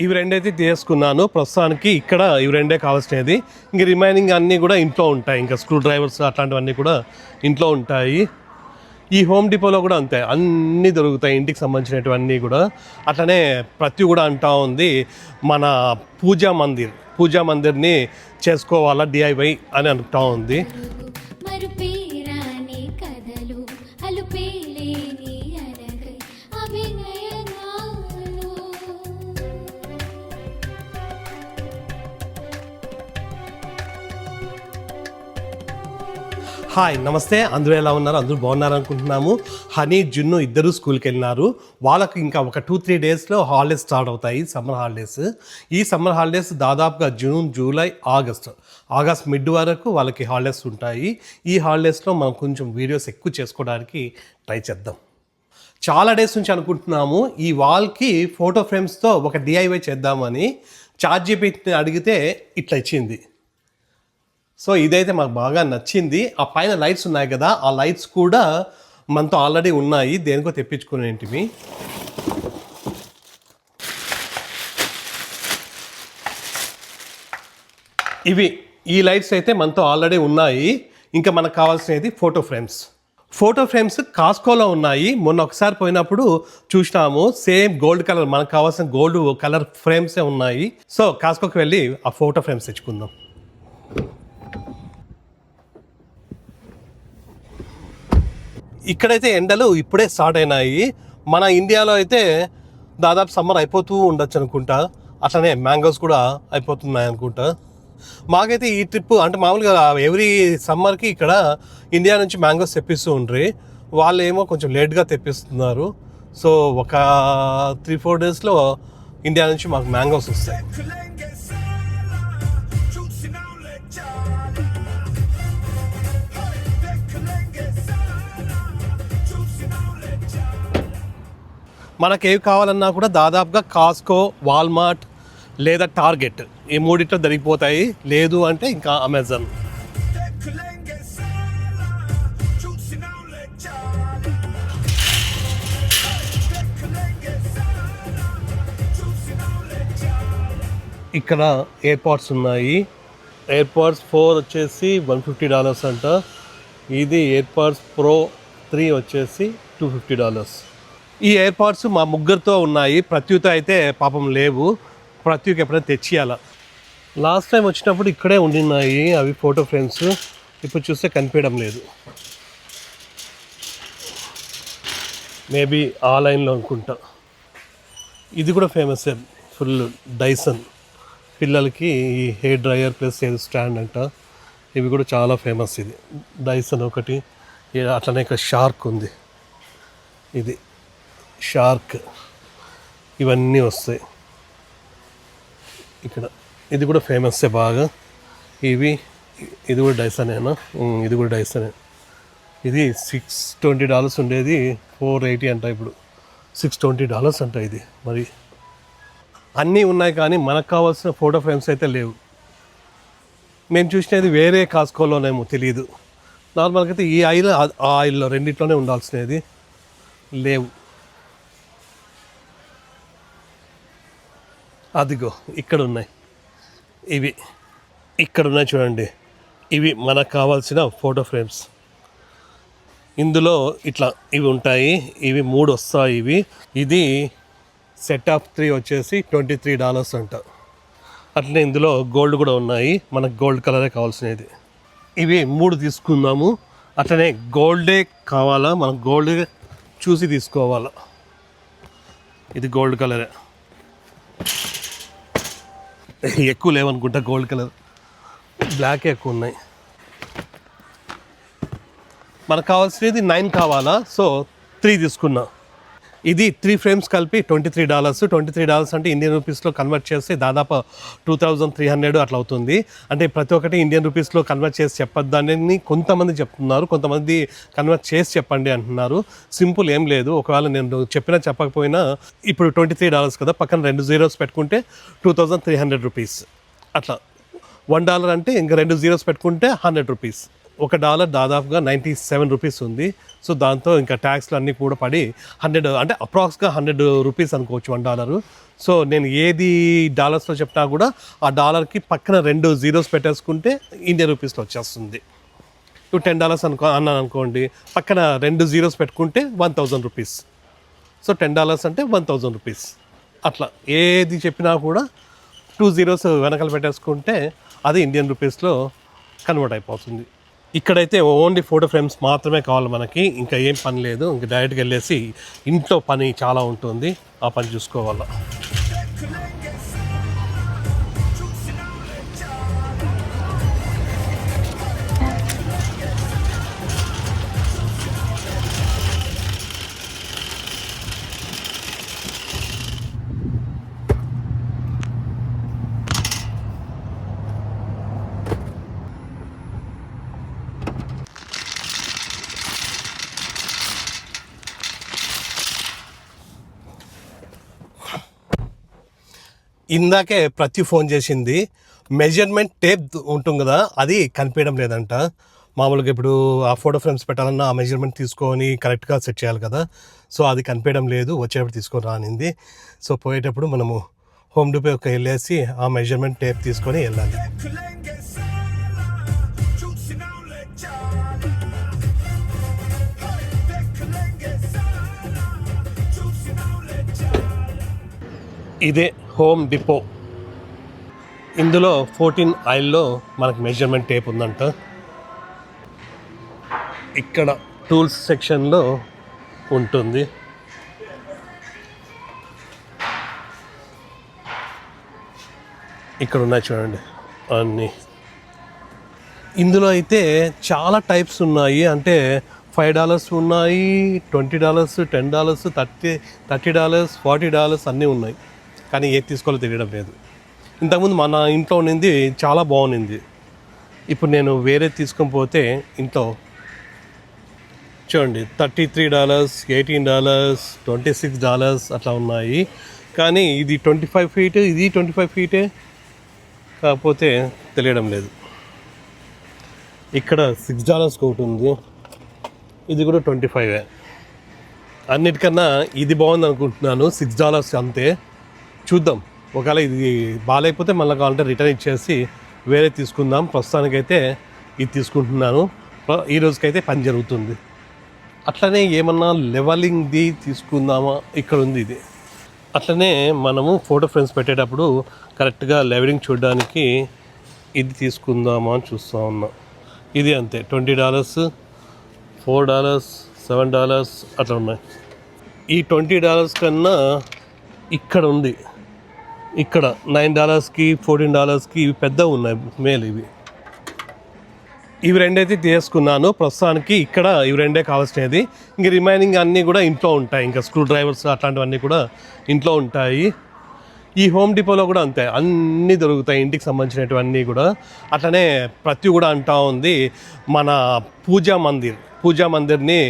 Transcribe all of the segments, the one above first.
ఇవి రెండైతే తీసుకున్నాను ప్రస్తుతానికి. ఇక్కడ ఇవి రెండే కావాల్సినది. ఇంక రిమైనింగ్ అన్నీ కూడా ఇంట్లో ఉంటాయి. ఇంకా స్క్రూ డ్రైవర్స్ అట్లాంటివన్నీ కూడా ఇంట్లో ఉంటాయి. ఈ హోమ్ డిపోలో కూడా అంతే, అన్నీ దొరుకుతాయి ఇంటికి సంబంధించినటువన్నీ కూడా. అట్లనే ప్రతి కూడా అంటా ఉంది మన పూజా మందిర్ని చేసుకోవాలా డిఐవై అని అంటా ఉంది. హాయ్ నమస్తే, అందరూ ఎలా ఉన్నారు? అందరూ బాగున్నారు అనుకుంటున్నాము. హనీ జున్ను ఇద్దరు స్కూల్కి వెళ్ళినారు. వాళ్ళకి ఇంకా ఒక 2-3 డేస్లో హాలిడేస్ స్టార్ట్ అవుతాయి, సమ్మర్ హాలిడేస్. ఈ సమ్మర్ హాలిడేస్ దాదాపుగా జూన్, జూలై, ఆగస్ట్ మిడ్ వరకు వాళ్ళకి హాలిడేస్ ఉంటాయి. ఈ హాలిడేస్లో మనం కొంచెం వీడియోస్ ఎక్కువ చేసుకోవడానికి ట్రై చేద్దాం. చాలా డేస్ నుంచి అనుకుంటున్నాము ఈ వాల్కి ఫోటో ఫ్రేమ్స్తో ఒక డిఐవై చేద్దామని. చాట్‌జీపీటీని అడిగితే ఇట్లా ఇచ్చింది. సో ఇదైతే మాకు బాగా నచ్చింది. ఆ పైన లైట్స్ ఉన్నాయి కదా, ఆ లైట్స్ కూడా మనతో ఆల్రెడీ ఉన్నాయి, దేనికో తెప్పించుకునేంటివి. ఈ లైట్స్ అయితే మనతో ఆల్రెడీ ఉన్నాయి. ఇంకా మనకు కావాల్సినది ఫోటో ఫ్రేమ్స్ కాస్కోలో ఉన్నాయి. మొన్న ఒకసారి పోయినప్పుడు చూసినాము, సేమ్ గోల్డ్ కలర్, మనకు కావాల్సిన గోల్డ్ కలర్ ఫ్రేమ్సే ఉన్నాయి. సో కాస్కోకి వెళ్ళి ఆ ఫోటో ఫ్రేమ్స్ తెచ్చుకుందాం. ఇక్కడైతే ఎండలు ఇప్పుడే స్టార్ట్ అయినాయి. మన ఇండియాలో అయితే దాదాపు సమ్మర్ అయిపోతూ ఉండొచ్చు అనుకుంటా. అట్లనే మ్యాంగోస్ కూడా అయిపోతున్నాయి అనుకుంటా. మాకైతే ఈ ట్రిప్ అంటే మామూలుగా ఎవ్రీ సమ్మర్కి ఇక్కడ ఇండియా నుంచి మ్యాంగోస్ తెప్పిస్తూ ఉండ్రి. వాళ్ళు ఏమో కొంచెం లేట్గా తెప్పిస్తున్నారు. సో ఒక 3-4 డేస్లో ఇండియా నుంచి మాకు మ్యాంగోస్ వస్తాయి. మనకేవి కావాలన్నా కూడా దాదాపుగా కాస్కో, వాల్మార్ట్ లేదా టార్గెట్, ఈ మూడిట్లో దొరికిపోతాయి. లేదు అంటే ఇంకా అమెజాన్. ఇక్కడ ఎయిర్పాడ్స్ ఉన్నాయి. ఎయిర్పాడ్స్ 4 వచ్చేసి $150 అంట. ఇది ఎయిర్పాడ్స్ ప్రో 3 వచ్చేసి $250. ఈ ఎయిర్పాడ్స్ మా ముగ్గురితో ఉన్నాయి. ప్రత్యుత అయితే పాపం లేవు. ప్రత్యుకి ఎప్పుడైనా తెచ్చియాల. లాస్ట్ టైం వచ్చినప్పుడు ఇక్కడే ఉండినాయి అవి ఫోటో ఫ్రేమ్స్. ఇప్పుడు చూస్తే కనిపించడం లేదు. మేబీ ఆన్లైన్లో అనుకుంటా. ఇది కూడా ఫేమస్ ఫుల్. డైసన్ పిల్లలకి ఈ hair dryer plus hair stand అంట. ఇవి కూడా చాలా ఫేమస్. ఇది డైసన్ ఒకటి. అట్లనే ఇక్కడ షార్క్ ఉంది. ఇది షార్క్. ఇవన్నీ వస్తాయి ఇక్కడ. ఇది కూడా ఫేమస్సే బాగా. ఇది కూడా డైసనేనా? ఇది కూడా డైసనే. ఇది $620 ఉండేది $480 అంట. ఇప్పుడు $620 అంట ఇది. మరి అన్నీ ఉన్నాయి కానీ మనకు కావాల్సిన ఫోటో ఫ్రేమ్స్ అయితే లేవు. మేము చూసినది వేరే కాస్కోలోనేమో తెలియదు. నార్మల్గా అయితే ఈ ఆయిల్ ఆ ఆయిల్లో రెండిట్లోనే ఉండాల్సినది లేవు. అదిగో ఇక్కడ ఉన్నాయి. ఇక్కడ ఉన్నాయి చూడండి. ఇవి మనకు కావాల్సిన ఫోటో ఫ్రేమ్స్. ఇందులో ఇట్లా ఇవి ఉంటాయి. ఇవి 3 వస్తాయి. ఇది సెట్ ఆఫ్ 3 వచ్చేసి $23 అంట. అట్లనే ఇందులో గోల్డ్ కూడా ఉన్నాయి. మనకు గోల్డ్ కలరే కావాల్సినది. ఇవి 3 తీసుకుందాము. అట్లనే గోల్డే కావాలా, మనకు గోల్డ్ చూసి తీసుకోవాలా. ఇది గోల్డ్ కలరే. ఎక్కువ లేవనుకుంటా గోల్డ్ కలర్, బ్లాక్ ఎక్కువ ఉన్నాయి. మనకు కావాల్సినది 9 కావాలా. సో 3 తీసుకున్నా. ఇది 3 ఫ్రేమ్స్ కలిపి $23 అంటే ఇండియన్ రూపీస్లో కన్వర్ట్ చేస్తే దాదాపు 2300 అట్లా అవుతుంది. అంటే ప్రతి ఒక్కటి ఇండియన్ రూపీస్లో కన్వర్ట్ చేసి చెప్పొద్దని కొంతమంది చెప్తున్నారు, కొంతమంది కన్వర్ట్ చేసి చెప్పండి అంటున్నారు. సింపుల్ ఏం లేదు. ఒకవేళ నేను చెప్పినా చెప్పకపోయినా ఇప్పుడు $23 కదా, పక్కన 2 zeros పెట్టుకుంటే $2300 అట్లా. $1 అంటే ఇంకా 2 zeros పెట్టుకుంటే $100. $1 దాదాపుగా 97 రూపీస్ ఉంది. సో దాంతో ఇంకా ట్యాక్స్లు అన్నీ కూడా పడి 100 అంటే అప్రాక్స్గా 100 రూపీస్ అనుకోవచ్చు $1. సో నేను ఏది డాలర్స్లో చెప్పినా కూడా ఆ డాలర్కి పక్కన 2 జీరోస్ పెట్టేసుకుంటే ఇండియన్ రూపీస్లో వచ్చేస్తుంది. ఇప్పుడు $10 అన్నాను అనుకోండి, పక్కన 2 జీరోస్ పెట్టుకుంటే 1000 రూపీస్. సో $10 అంటే 1000 రూపీస్. అట్లా ఏది చెప్పినా కూడా 2 జీరోస్ వెనకాల పెట్టేసుకుంటే అది ఇండియన్ రూపీస్లో కన్వర్ట్ అయిపోతుంది. ఇక్కడైతే ఓన్లీ ఫోటో ఫ్రేమ్స్ మాత్రమే కావాలి మనకి, ఇంకా ఏం పని లేదు. ఇంకా డైరెక్ట్గా వెళ్ళేసి ఇంట్లో పని చాలా ఉంటుంది, ఆ పని చూసుకోవాలా. ఇందాకే ప్రతి ఫోన్ చేసింది, మెజర్మెంట్ టేప్ ఉంటుంది కదా, అది కనిపించడం లేదంట. మామూలుగా ఇప్పుడు ఆ ఫోటో ఫ్రేమ్స్ పెట్టాలన్నా ఆ మెజర్మెంట్ తీసుకొని కరెక్ట్గా సెట్ చేయాలి కదా, సో అది కనిపించడం లేదు. వచ్చేటప్పుడు తీసుకొని రానింది. సో పోయేటప్పుడు మనము హోమ్ డిపోకి వెళ్ళేసి ఆ మెజర్మెంట్ టేప్ తీసుకొని వెళ్ళాలి. ఇదే హోమ్ డిపో. ఇందులో 14 aisleలో మనకు మెజర్మెంట్ టేప్ ఉందంట. ఇక్కడ టూల్స్ సెక్షన్లో ఉంటుంది. ఇక్కడ ఉన్నాయి చూడండి అన్నీ. ఇందులో అయితే చాలా టైప్స్ ఉన్నాయి. అంటే $5 ఉన్నాయి, $20, $10, $30, $40 అన్నీ ఉన్నాయి. కానీ ఏది తీసుకోవాలో తెలియడం లేదు. ఇంతకుముందు మన ఇంట్లో ఉన్నది చాలా బాగుంది. ఇప్పుడు నేను వేరే తీసుకొని పోతే ఇంట్లో చూడండి $33, $18, $26 అట్లా ఉన్నాయి. కానీ ఇది 25 feet, ఇది 25 feet, కాకపోతే తెలియడం లేదు. ఇక్కడ $6 ఒకటి ఉంది, ఇది కూడా 25. అన్నిటికన్నా ఇది బాగుంది అనుకుంటున్నాను. $6 అంతే. చూద్దాం, ఒకవేళ ఇది బాగాలేకపోతే మళ్ళీ కావాలంటే రిటర్న్ ఇచ్చేసి వేరే తీసుకుందాం. ప్రస్తుతానికైతే ఇది తీసుకుంటున్నాను. ఈ రోజుకైతే పని జరుగుతుంది. అట్లనే ఏమన్నా లెవెలింగ్ది తీసుకుందామా, ఇక్కడ ఉంది ఇది. అట్లనే మనము ఫోటో ఫ్రేమ్స్ పెట్టేటప్పుడు కరెక్ట్గా లెవెలింగ్ చూడడానికి ఇది తీసుకుందామా అని చూస్తూ ఉన్నా. ఇది అంతే, $20, $4, $7 అట్లా ఉన్నాయి. ఈ $20 కన్నా ఇక్కడ ఉంది, ఇక్కడ $9కి $14కి ఇవి పెద్దవి ఉన్నాయి, మేలు ఇవి. ఇవి రెండైతే తీసుకున్నాను ప్రస్తుతానికి. ఇక్కడ ఇవి రెండే కావాల్సినది. ఇంక రిమైనింగ్ అన్నీ కూడా ఇంట్లో ఉంటాయి. ఇంకా స్క్రూ డ్రైవర్స్ అట్లాంటివన్నీ కూడా ఇంట్లో ఉంటాయి. ఈ హోమ్ డిపోలో కూడా అంతే, అన్నీ దొరుకుతాయి ఇంటికి సంబంధించినటువన్నీ కూడా. అట్లనే ప్రతి కూడా అంటా ఉంది మన పూజా మందిర్ని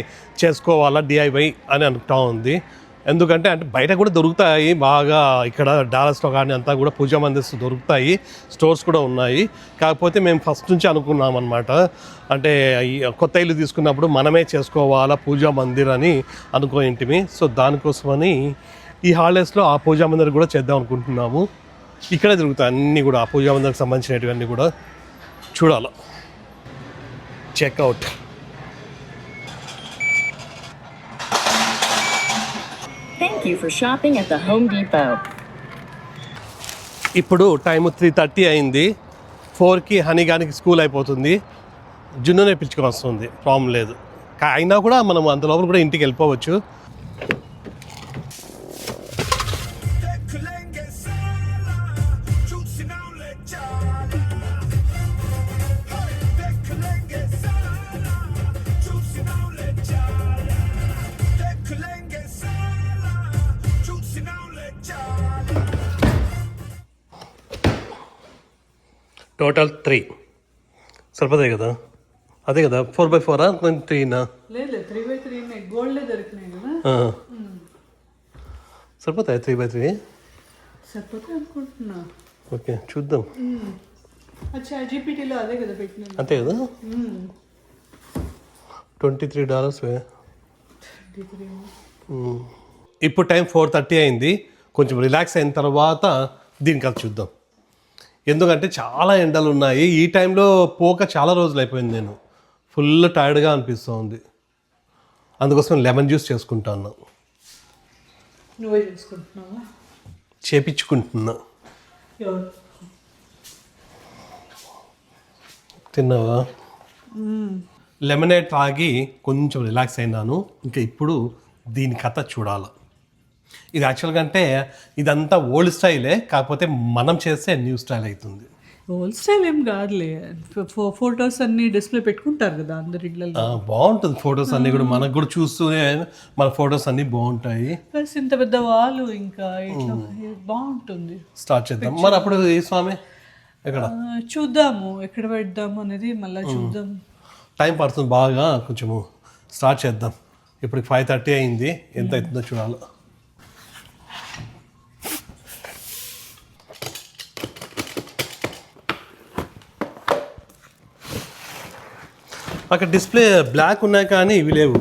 చేసుకోవాలా DIY అని అంటా ఉంది. ఎందుకంటే బయట కూడా దొరుకుతాయి బాగా, ఇక్కడ డాలర్స్లో కానీ అంతా కూడా పూజా మందిర్స్ దొరుకుతాయి, స్టోర్స్ కూడా ఉన్నాయి. కాకపోతే మేము ఫస్ట్ నుంచి అనుకున్నాం అనమాట, అంటే కొత్త ఇల్లు తీసుకున్నప్పుడు మనమే చేసుకోవాలా పూజా మందిర్ అని అనుకోయింటిమి. సో దానికోసమని ఈ హాలిడేస్లో ఆ పూజా మందిర్ కూడా చేద్దాం అనుకుంటున్నాము. ఇక్కడే దొరుకుతాయి అన్నీ కూడా, ఆ పూజా మందిర్కి సంబంధించినటువన్నీ కూడా చూడాలి. Checkout. Thank you for shopping at the Home Depot. ఇప్పుడు టైము 3:30 అయింది. 4కి హనీగానికి స్కూల్ అయిపోతుంది. జున్ను నేర్పించుకొని వస్తుంది, ప్రాబ్లం లేదు. అయినా కూడా మనం అంత లోపల కూడా ఇంటికి వెళ్ళిపోవచ్చు. టోటల్ 3 సరిపోతాయి కదా, అదే కదా 4x4 3నా? లేదు 3x3 గోల్డ్ దొరికినాయి కదా, సరిపోతాయి 3x3 సరిపోతాయి అనుకుంటున్నా. ఓకే చూద్దాం. అచ్చా జీపీటీలో అదే కదా పెట్టినా, అంతే కదా. $23. ఇప్పుడు టైం 4:30 అయింది. కొంచెం రిలాక్స్ అయిన తర్వాత దీనికి అది చూద్దాం. ఎందుకంటే చాలా ఎండలు ఉన్నాయి. ఈ టైంలో పోక చాలా రోజులు అయిపోయింది. నేను ఫుల్ టైర్డ్గా అనిపిస్తుంది. అందుకోసం లెమన్ జ్యూస్ చేసుకుంటాను. నువ్వే చేసుకుంటున్నావా? చేపించుకుంటున్నా. ఎవరు? తిన్నావా? లెమనేడ్ తాగి కొంచెం రిలాక్స్ అయినాను. ఇంకా ఇప్పుడు దీని కథ చూడాలి. ఇది యాక్చువల్గా అంటే ఇదంతా ఓల్డ్ స్టైలే, కాకపోతే మనం చేస్తే న్యూ స్టైల్ అవుతుంది. ఓల్డ్ స్టైల్ ఏం కాదులే. ఫొటోస్ అన్ని డిస్ప్లే పెట్టుకుంటారు కదా అందరి ఇళ్ళల్లో. బాగుంటుంది ఫొటోస్ అన్నీ కూడా. మనకు కూడా చూస్తూనే మన ఫొటోస్ అన్నీ బాగుంటాయి. ప్లస్ ఇంత పెద్ద వాళ్ళు ఇంకా ఇట్లా బాగుంటుంది. స్టార్ట్ చేద్దాం మరి. అప్పుడు ఈ స్వామి ఎక్కడ చూద్దాము, ఎక్కడ పెడదాము అనేది మళ్ళీ చూద్దాం. టైం పడుతుంది బాగా. కొంచెము స్టార్ట్ చేద్దాం. ఇప్పుడు 5:30 అయింది. ఎంత అవుతుందో చూడాలి. అక్కడ డిస్ప్లే బ్లాక్ ఉన్నాయి కానీ ఇవి లేవు.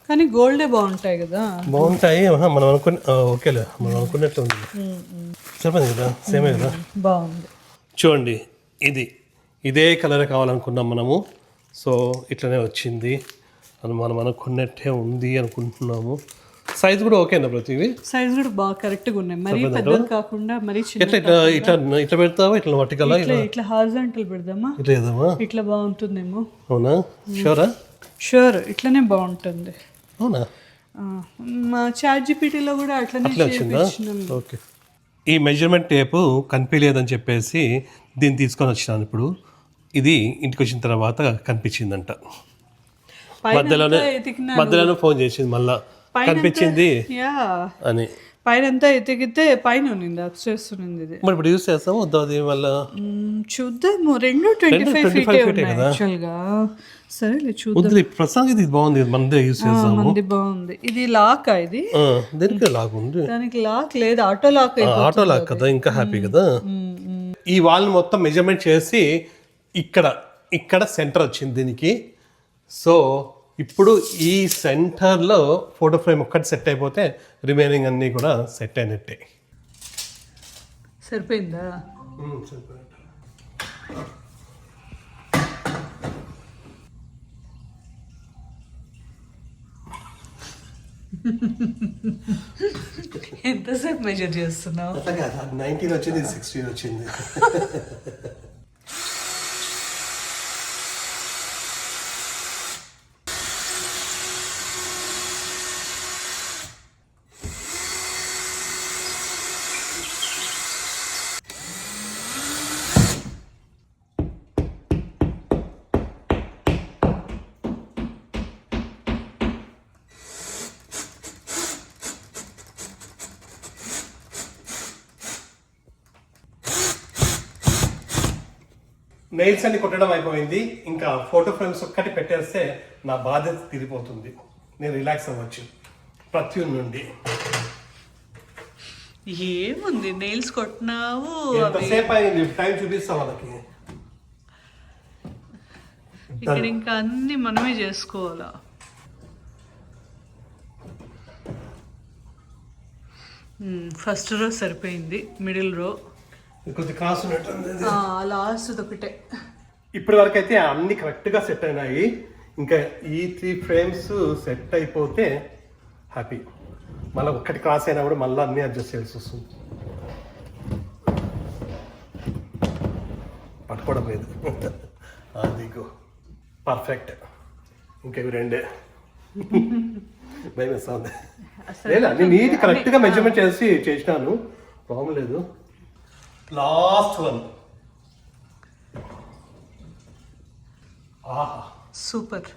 కానీ గోల్డే బాగుంటాయి కదా. బాగుంటాయి. మనం అనుకునే ఓకేలే, మనం అనుకున్నట్లు ఉంది. చెప్పండి కదా, సేమే కదా. బాగుంది. చూడండి, ఇదే కలర్ కావాలనుకున్నాం మనము. సో ఇట్లనే వచ్చింది. మనం అనుకున్నట్టే ఉంది అనుకుంటున్నాము. సైజ్ కూడా ఓకేనా ప్రతివి? సైజ్ కూడా బాగా కరెక్ట్గా ఉన్నాయి. మరీ పెద్దది కాకుండా మరీ చిన్న. ఇట్లా పెడతావా? ఇట్లా వర్టికల్ ఇట్లా హారిజాంటల్ పెడదామా? ఇట్లా చేద్దామా? ఇట్లా బాగుంటుందేమో. అవునా? షూరా? షూర్, ఇట్లనే బాగుంటుంది. అవునా? మా చాట్ జీపీటీలో కూడా అట్లనే వచ్చిందా? ఓకే. ఈ మెజర్మెంట్ టేపు కనిపించలేదని చెప్పేసి దీన్ని తీసుకొని వచ్చినాను. ఇప్పుడు ఇది ఇంటికి వచ్చిన తర్వాత కనిపించిందంట. మధ్యలోనే ఫోన్ చేసింది మళ్ళా, కనిపించింది అని. పైన అంతా ఎతికితే పైన ఉన్నింది, అప్స్టైర్స్ ఉన్నింది. ఇది మరి ఇప్పుడు యూస్ చేస్తాము వద్దా? అది మళ్ళీ చూద్దాము. 25 feet యాక్చువల్గా. సరేలే చూద్దాం. ప్రస్తుతానికి ఇది బాగుంది, మనదే యూస్ చేస్తాము. మంది బాగుంది. ఇది లాక్. ఇది దీనికి లాక్ ఉంది, దానికి లాక్ లేదు. Auto lock. ఆటో లాక్ కదా, ఇంకా హ్యాపీ కదా. ఈ వాల్ మొత్తం మెజర్మెంట్ చేసి ఇక్కడ సెంటర్ వచ్చింది దీనికి. సో ఇప్పుడు ఈ సెంటర్లో ఫోటో ఫ్రేమ్ ఒక్కటి సెట్ అయిపోతే రిమైనింగ్ అన్నీ కూడా సెట్ అయినట్టే. సరిపోయిందా? ఎంతసేపు మెజర్ చేస్తున్నావు? 19 వచ్చింది, 16 వచ్చింది. నెయిల్స్ అన్ని కొట్టడం అయిపోయింది. ఇంకా ఫోటో ఫ్రేమ్స్ ఒక్కటి పెట్టేస్తే నా బాధ్యత తీరిపోతుంది. నేను రిలాక్స్ అవ్వచ్చు ప్రతి నుండి. ఏముంది, నెయిల్స్ కొట్టినావు. ఎంతసేపు అయింది? టైం చూపిస్తా వాళ్ళకి. ఇక్కడ ఇంకా అన్ని మనమే చేసుకోవాలా. ఫస్ట్ రో సరిపోయింది, మిడిల్ రో కొద్ది క్రాస్ ఉన్నట్టుంది. లాస్ట్ ఒకటే. ఇప్పటి వరకు అయితే అన్ని కరెక్ట్గా సెట్ అయినాయి. ఇంకా ఈ 3 ఫ్రేమ్స్ సెట్ అయిపోతే హ్యాపీ. మళ్ళీ ఒక్కటి క్రాస్ అయినా కూడా మళ్ళీ అన్నీ అడ్జస్ట్ చేయాల్సి వస్తుంది. పట్టుకోవడం లేదు. అదిగో పర్ఫెక్ట్. ఇంకా ఇవి రెండే. భయం వేస్తుంది. లేదు, అన్ని నీట్ కరెక్ట్గా మెజర్మెంట్ చేసినాను, ప్రాబ్లం లేదు. Last one. Super,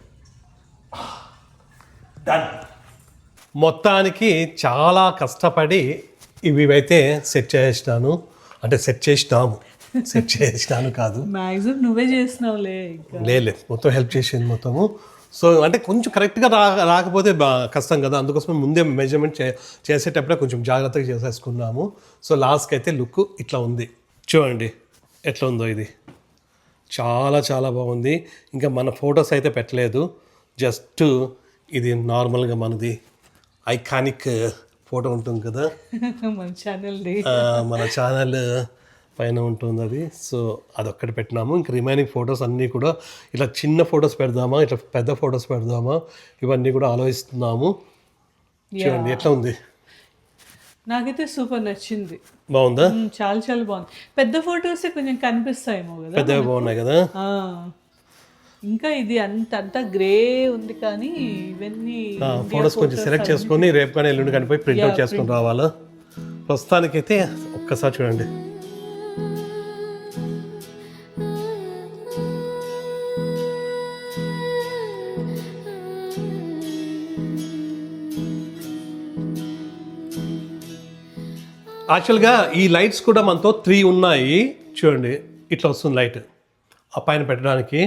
done. మొత్తానికి చాలా కష్టపడి ఇవైతే సెట్ చేసినాను. అంటే సెట్ చేసినాను కాదు, మ్యాక్సిమం నువ్వే చేసినావులే. లేదు, మొత్తం హెల్ప్ చేసింది మొత్తము. సో అంటే కొంచెం కరెక్ట్గా రాకపోతే కష్టం కదా, అందుకోసం ముందే మెజర్మెంట్ చేసేటప్పుడే కొంచెం జాగ్రత్తగా చేసేసుకున్నాము. సో లాస్ట్కి అయితే లుక్ ఇట్లా ఉంది. చూడండి ఎట్లా ఉందో. ఇది చాలా చాలా బాగుంది. ఇంకా మన ఫొటోస్ అయితే పెట్టలేదు, జస్ట్ ఇది నార్మల్గా మనది ఐకానిక్ ఫోటో ఉంటుంది కదా, మన ఛానల్ది. మన ఛానల్ పైన ఉంటుంది అది. సో అదొక్కటి పెట్టినాము. ఇంకా రిమైనింగ్ ఫొటోస్ అన్నీ కూడా ఇట్లా చిన్న ఫొటోస్ పెడదామా, ఇట్లా పెద్ద ఫొటోస్ పెడదామా, ఇవన్నీ కూడా ఆలోచిస్తున్నాము. చూడండి ఎట్లా ఉంది. నాకైతే సూపర్ నచ్చింది. బాగుందా? చాలా చాలా బాగుంది. పెద్ద ఫొటోసే కొంచెం కనిపిస్తాయేమో కదా. పెద్దగా బాగున్నాయి కదా. ఇంకా ఇది అంతా గ్రే ఉంది, కానీ ఇవన్నీ ఫొటోస్ కొంచెం సెలెక్ట్ చేసుకొని రేపు కానీ ఎల్లుండి కానీ పోయి ప్రింట్అవుట్ చేసుకొని రావాలా. ప్రస్తుతానికైతే ఒక్కసారి చూడండి. యాక్చువల్గా ఈ లైట్స్ కూడా మనతో 3 ఉన్నాయి. చూడండి ఇట్లా వస్తుంది లైట్ ఆ పైన పెట్టడానికి.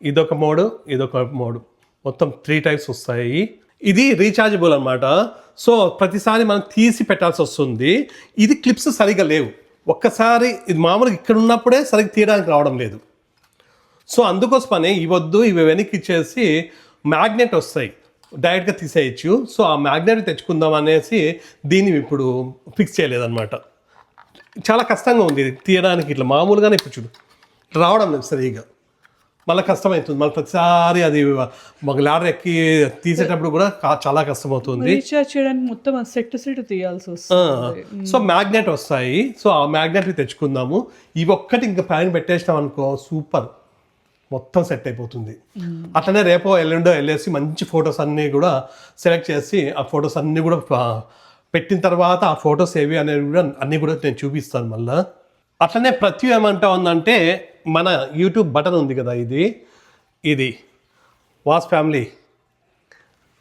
ఇదొక మోడు, ఇదొక మోడు, మొత్తం 3 టైప్స్ వస్తాయి. ఇది రీఛార్జబుల్ అనమాట. సో ప్రతిసారి మనం తీసి పెట్టాల్సి వస్తుంది. ఇది క్లిప్స్ సరిగా లేవు. ఒక్కసారి ఇది మామూలుగా ఇక్కడ ఉన్నప్పుడే సరిగ్గా తీయడానికి రావడం లేదు. సో అందుకోసమనే ఇవద్దు, ఇవి వెనక్కి ఇచ్చేసి మ్యాగ్నెట్ వస్తాయి, డైరెక్ట్గా తీసేయచ్చు. సో ఆ మ్యాగ్నెట్ తెచ్చుకుందాం అనేసి దీన్ని ఇప్పుడు ఫిక్స్ చేయలేదన్నమాట. చాలా కష్టంగా ఉంది ఇది తీయడానికి. ఇట్లా మామూలుగానే ఇప్పుడు చూడు రావడం లేదు సరిగా, మళ్ళీ కష్టమవుతుంది. మళ్ళీ ప్రతిసారి అది మాకు లాడర్ ఎక్కి తీసేటప్పుడు కూడా చాలా కష్టమవుతుంది. రీఛార్జ్ చేయడానికి మొత్తం సెట్ తీయాల్సి వస్తుంది. సో మ్యాగ్నెట్ వస్తాయి. సో ఆ మ్యాగ్నెట్ని తెచ్చుకుందాము. ఇవి ఒక్కటి ఇంకా పైన పెట్టేసినాం అనుకో, సూపర్, మొత్తం సెట్ అయిపోతుంది. అట్లనే రేపో ఎల్లుండో వెళ్ళేసి మంచి ఫొటోస్ అన్నీ కూడా సెలెక్ట్ చేసి ఆ ఫొటోస్ అన్నీ కూడా పెట్టిన తర్వాత ఆ ఫొటోస్ ఏవి అనేవి కూడా అన్నీ కూడా నేను చూపిస్తాను మళ్ళీ. అట్లనే ప్రతి ఏమంటా ఉందంటే మన యూట్యూబ్ బటన్ ఉంది కదా, ఇది వాస్ ఫ్యామిలీ,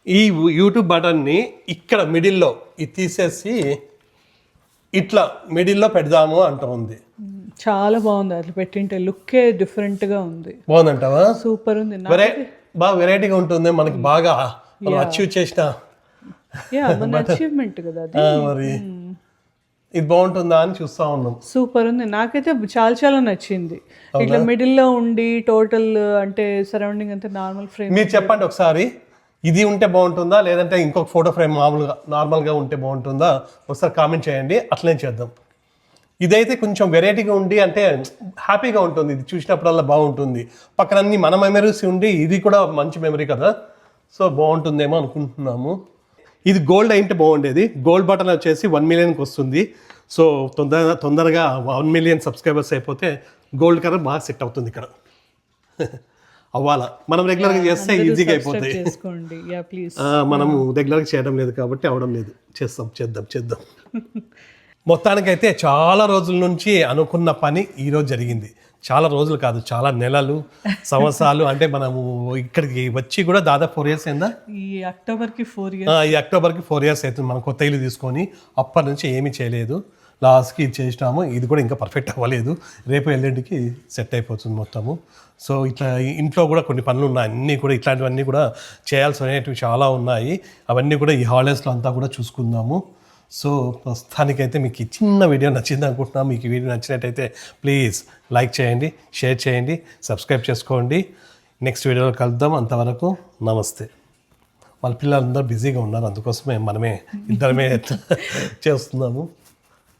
ఈ యూట్యూబ్ బటన్ని ఇక్కడ మిడిల్లో ఇది తీసేసి ఇట్లా మిడిల్లో పెడదాము అంటూ ఉంది. చాలా బాగుంది. అట్లా పెట్టింటే లుక్కే డిఫరెంట్గా ఉంది. బాగుందంటావా? సూపర్ ఉంది. బాగా వెరైటీగా ఉంటుంది. మనకి బాగా అచీవ్ చేసిన మన అచీవ్మెంట్ కదా అది. మరి ఇది బాగుంటుందా అని చూస్తా ఉన్నాం. సూపర్ ఉంది. నాకైతే చాలా చాలా నచ్చింది. ఇట్లా మిడిల్లో ఉండి టోటల్ అంటే సరౌండింగ్ అంతా నార్మల్ ఫ్రేమ్. మీరు చెప్పండి ఒకసారి, ఇది ఉంటే బాగుంటుందా లేదంటే ఇంకొక ఫోటో ఫ్రేమ్ మామూలుగా నార్మల్గా ఉంటే బాగుంటుందా? ఒకసారి కామెంట్ చేయండి. అట్లనే చేద్దాం. ఇదైతే కొంచెం వెరైటీగా ఉండి అంటే హ్యాపీగా ఉంటుంది. ఇది చూసినప్పుడల్లా బాగుంటుంది. పక్కన అన్ని మన మెమరీస్ ఉండి ఇది కూడా మంచి మెమరీ కదా. సో బాగుంటుందేమో అనుకుంటున్నాము. ఇది గోల్డ్ అయితే బాగుండేది. గోల్డ్ బటన్ వచ్చేసి 1 మిలియన్కి వస్తుంది. సో తొందరగా 1 మిలియన్ సబ్స్క్రైబర్స్ అయిపోతే గోల్డ్ కలర్ బాగా సెట్ అవుతుంది ఇక్కడ. అవ్వాలా, మనం రెగ్యులర్గా చేస్తే ఈజీగా అయిపోతాయి. మనము రెగ్యులర్గా చేయడం లేదు కాబట్టి అవడం లేదు. చేద్దాం. మొత్తానికైతే చాలా రోజుల నుంచి అనుకున్న పని ఈరోజు జరిగింది. చాలా రోజులు కాదు, చాలా నెలలు, సంవత్సరాలు. అంటే మనము ఇక్కడికి వచ్చి కూడా దాదాపు 4 years అయిందా? ఈ అక్టోబర్కి 4 years అవుతుంది మనం కొత్త ఇల్లు తీసుకొని. అప్పటి నుంచి ఏమీ చేయలేదు. లాస్ట్కి ఇది చేసినాము. ఇది కూడా ఇంకా పర్ఫెక్ట్ అవ్వలేదు. రేపు ఎల్లుండికి సెట్ అయిపోతుంది మొత్తము. సో ఇట్లా ఇంట్లో కూడా కొన్ని పనులు ఉన్నాయి. అన్నీ కూడా ఇట్లాంటివన్నీ కూడా చేయాల్సినవి చాలా ఉన్నాయి. అవన్నీ కూడా ఈ హాలిడేస్లో అంతా కూడా చూసుకుందాము. సో ప్రస్తుతానికైతే మీకు ఈ చిన్న వీడియో నచ్చింది అనుకుంటున్నాను. మీకు ఈ వీడియో నచ్చినట్టయితే ప్లీజ్ లైక్ చేయండి, షేర్ చేయండి, సబ్స్క్రైబ్ చేసుకోండి. నెక్స్ట్ వీడియోలో కలుద్దాం. అంతవరకు నమస్తే. వాళ్ళ పిల్లలందరూ బిజీగా ఉన్నారు, అందుకోసమే మనమే ఇద్దరమే చేస్తున్నాము.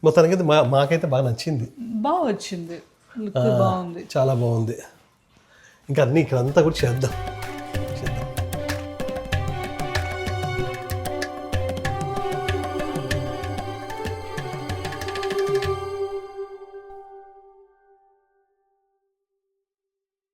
మొత్తానికి మాకైతే బాగా నచ్చింది. బాగా వచ్చింది, బాగుంది, చాలా బాగుంది. ఇంకా అన్నీ ఇక్కడంతా కూడా చేద్దాం.